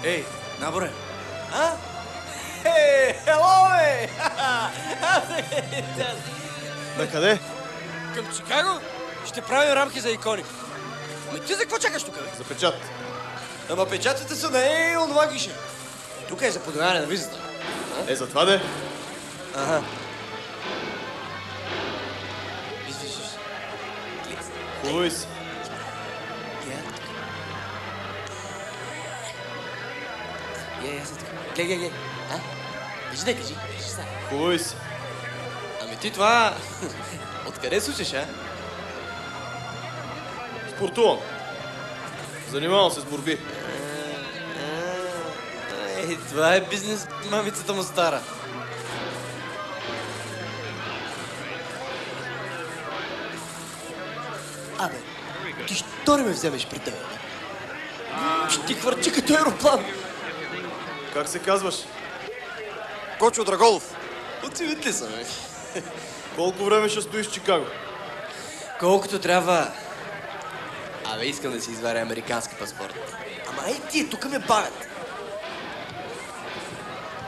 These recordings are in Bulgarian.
Ей, наборе. А? Ей, хело, бе! На къде? Към Чикаго ще правим рамки за икони. Ами ти за какво чакаш тук, бе? За печат. Ама печатите са на онова гише. Тук е за подаване на визата. За това де? Ага. Виж. Хубави си. Я са така. Гледай. А? Кажи сега. Хубави си. Ами ти това... Откъде слушаш, а? Спортувам. Занимавам се с борби. Това е бизнес, мамицата му стара. Абе, ти що не ме вземеш при тебе, бе? Ще ти хвърчи като аероплан. Как се казваш? Кочо Драголов. Оцивит ли са, бе? Колко време ще стоиш в Чикаго? Колкото трябва. Абе, искам да си изваря американски паспорт. Ама ей тия, тук ме бавят.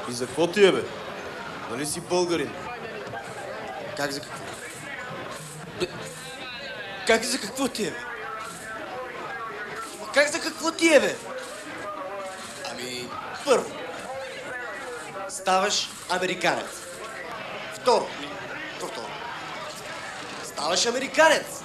И за какво ти е, бе? Нали си българин? Как за какво? Бе, как за какво ти е, бе? Как за какво ти е, бе? Ами, първо, ставаш американец. Второ, ставаш американец.